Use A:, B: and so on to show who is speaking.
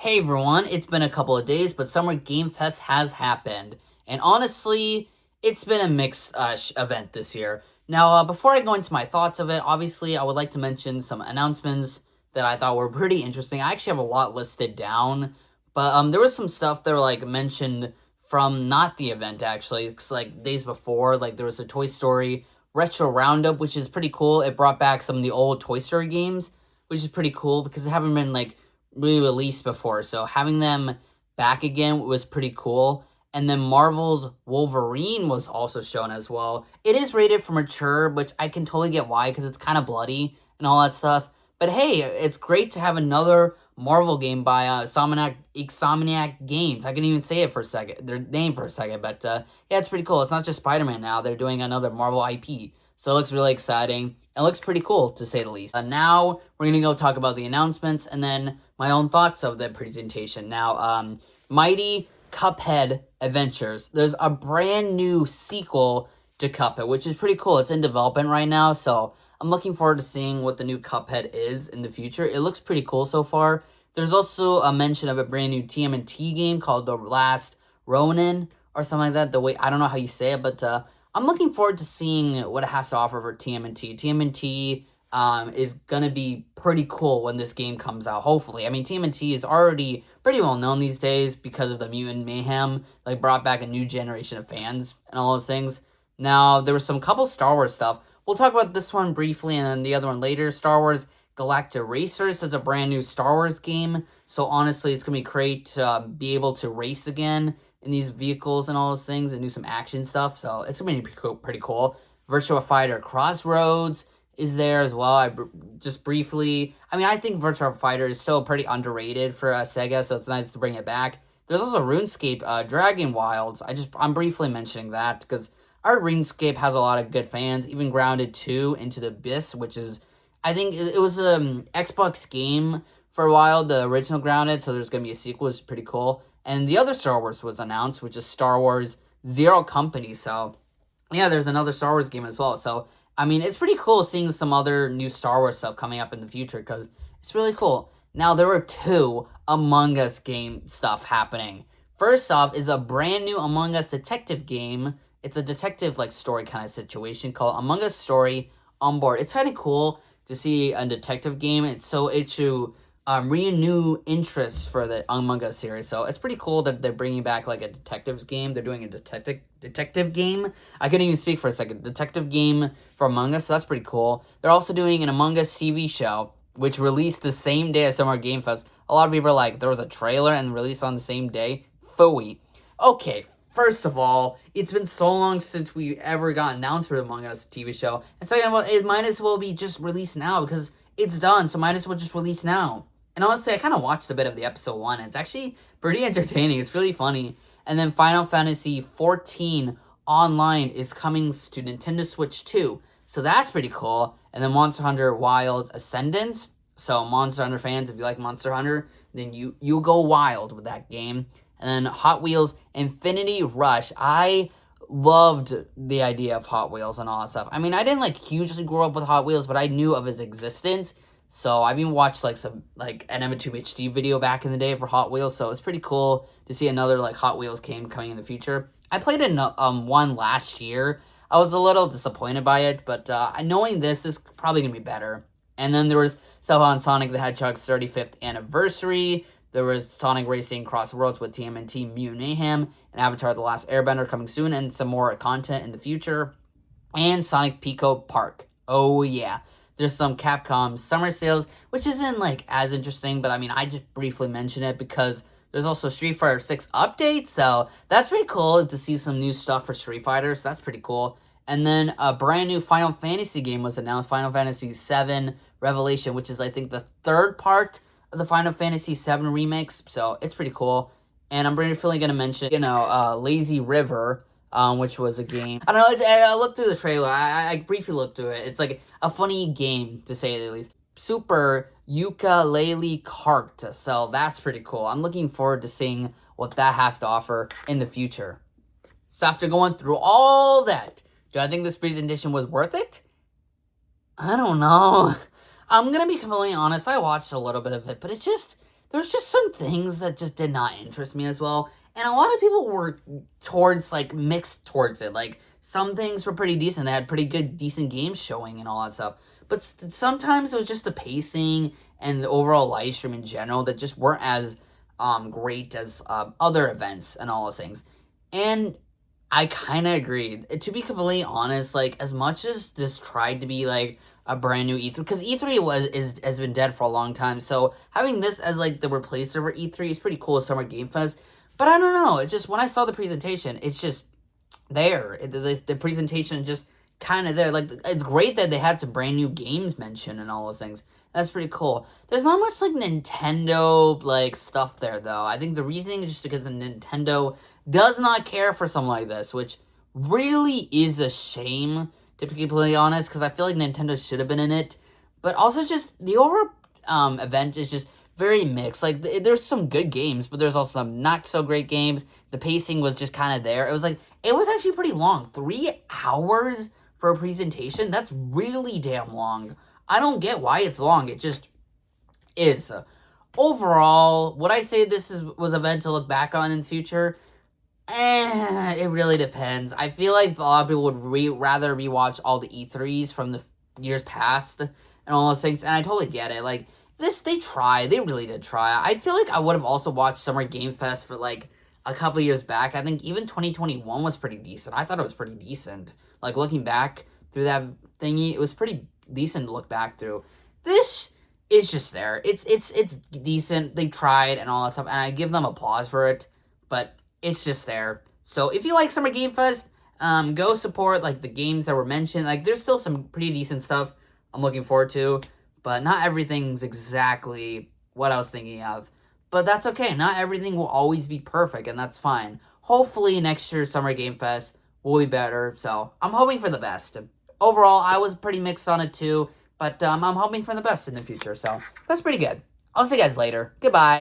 A: Hey everyone, it's been a couple of days, but Summer Game Fest has happened. And honestly, it's been a mixed event this year. Now, before I go into my thoughts of it, obviously I would like to mention some announcements that I thought were pretty interesting. I actually have a lot listed down, but there was some stuff that were like mentioned from not the event actually. It's like days before, like there was a Toy Story Retro Roundup, which is pretty cool. It brought back some of the old Toy Story games, which is pretty cool because they haven't been like re-released before, so having them back again was pretty cool. And then Marvel's Wolverine was also shown as well. It is rated for mature, which I can totally get why, because it's kind of bloody and all that stuff. But hey, it's great to have another Marvel game by Insomniac Games. I can even say it for a second, their name for a second, but yeah, it's pretty cool. It's not just Spider-Man now, they're doing another Marvel IP. So it looks really exciting. It looks pretty cool, to say the least. Now, we're going to go talk about the announcements and then my own thoughts of the presentation. Now, Mighty Cuphead Adventures. There's a brand new sequel to Cuphead, which is pretty cool. It's in development right now, so I'm looking forward to seeing what the new Cuphead is in the future. It looks pretty cool so far. There's also a mention of a brand new TMNT game called The Last Ronin or something like that. I don't know how you say it, but I'm looking forward to seeing what it has to offer for TMNT. TMNT is going to be pretty cool when this game comes out, hopefully. I mean, TMNT is already pretty well known these days because of the Mutant Mayhem, like brought back a new generation of fans and all those things. Now, there was some couple Star Wars stuff. We'll talk about this one briefly and then the other one later. Star Wars Galactic Racers is a brand new Star Wars game. So honestly, it's going to be great to be able to race again in these vehicles and all those things and do some action stuff. So it's going to be pretty cool. Virtua Fighter Crossroads is there as well. Just briefly, I mean, I think Virtua Fighter is still pretty underrated for Sega, so it's nice to bring it back. There's also RuneScape DragonWilds. I'm briefly mentioning that because our RuneScape has a lot of good fans. Even Grounded 2 Into the Abyss, which is, I think it was an Xbox game for a while, the original Grounded, so there's going to be a sequel, which is pretty cool. And the other Star Wars was announced, which is Star Wars Zero Company. So, yeah, there's another Star Wars game as well. So, I mean, it's pretty cool seeing some other new Star Wars stuff coming up in the future because it's really cool. Now, there were two Among Us game stuff happening. First off is a brand new Among Us detective game. It's a detective like story kind of situation called Among Us Story on Board. It's kind of cool to see a detective game. It should renew interest for the Among Us series. So it's pretty cool that they're bringing back like a detectives game. They're doing a detective game. I couldn't even speak for a second. Detective game for Among Us. So that's pretty cool. They're also doing an Among Us TV show, which released the same day as Summer Game Fest. A lot of people are like, there was a trailer and released on the same day. Phooey. Okay, first of all, it's been so long since we ever got announced for the Among Us TV show. And second of all, it might as well be just released now because it's done. So might as well just release now. And honestly, I kind of watched a bit of the episode 1. And it's actually pretty entertaining. It's really funny. And then Final Fantasy XIV Online is coming to Nintendo Switch 2. So that's pretty cool. And then Monster Hunter Wilds Ascendance. So Monster Hunter fans, if you like Monster Hunter, then you go wild with that game. And then Hot Wheels Infinity Rush. I loved the idea of Hot Wheels and all that stuff. I mean, I didn't like hugely grow up with Hot Wheels, but I knew of its existence. So I've even watched like some like an M2 HD video back in the day for Hot Wheels. So it's pretty cool to see another like Hot Wheels game coming in the future. I played one last year. I was a little disappointed by it, but knowing this is probably gonna be better. And then there was stuff on Sonic the Hedgehog's 35th anniversary. There was Sonic Racing CrossWorlds with TMNT, Mutant Mayhem, and Avatar The Last Airbender coming soon, and some more content in the future. And Sonic Pico Park. Oh yeah. There's some Capcom summer sales, which isn't like as interesting, but I mean, I just briefly mention it because there's also Street Fighter 6 updates, so that's pretty cool to see some new stuff for Street Fighter, so that's pretty cool. And then a brand new Final Fantasy game was announced, Final Fantasy VII Revelation, which is, I think, the third part of the Final Fantasy VII remakes, so it's pretty cool. And I'm briefly going to mention, Lazy River, which was a game. I don't know, I looked through the trailer, I briefly looked through it. It's like a funny game, to say the least. Super Ukulele Cart, so that's pretty cool. I'm looking forward to seeing what that has to offer in the future. So after going through all that, do I think this presentation was worth it? I don't know. I'm gonna be completely honest, I watched a little bit of it, but it just, there's just some things that just did not interest me as well. And a lot of people were towards, like, mixed towards it. Like, some things were pretty decent. They had pretty good, decent games showing and all that stuff. But sometimes it was just the pacing and the overall live stream in general that just weren't as great as other events and all those things. And I kind of agreed. To be completely honest, like, as much as this tried to be, like, a brand new E3, because E3 has been dead for a long time, so having this as, like, the replacer for E3 is pretty cool at Summer Game Fest. But I don't know, it's just, when I saw the presentation, it's just there. The presentation is just kind of there. Like, it's great that they had some brand new games mentioned and all those things. That's pretty cool. There's not much, like, Nintendo, like, stuff there, though. I think the reasoning is just because Nintendo does not care for something like this, which really is a shame, to be completely honest, because I feel like Nintendo should have been in it. But also just, the overall event is just very mixed. Like, there's some good games, but there's also some not so great games. The pacing was just kind of there. It was actually pretty long. 3 hours for a presentation? That's really damn long. I don't get why it's long. It just is. Overall, would I say this was an event to look back on in the future? It really depends. I feel like a lot of people would rather rewatch all the E3s from the years past and all those things, and I totally get it. Like, they tried. They really did try. I feel like I would have also watched Summer Game Fest for, like, a couple of years back. I think even 2021 was pretty decent. I thought it was pretty decent. Like, looking back through that thingy, it was pretty decent to look back through. This is just there. It's decent. They tried and all that stuff, and I give them applause for it, but it's just there. So if you like Summer Game Fest, go support, like, the games that were mentioned. Like, there's still some pretty decent stuff I'm looking forward to, but not everything's exactly what I was thinking of. But that's okay. Not everything will always be perfect, and that's fine. Hopefully next year's Summer Game Fest will be better, so I'm hoping for the best. Overall, I was pretty mixed on it too, but I'm hoping for the best in the future, so that's pretty good. I'll see you guys later. Goodbye.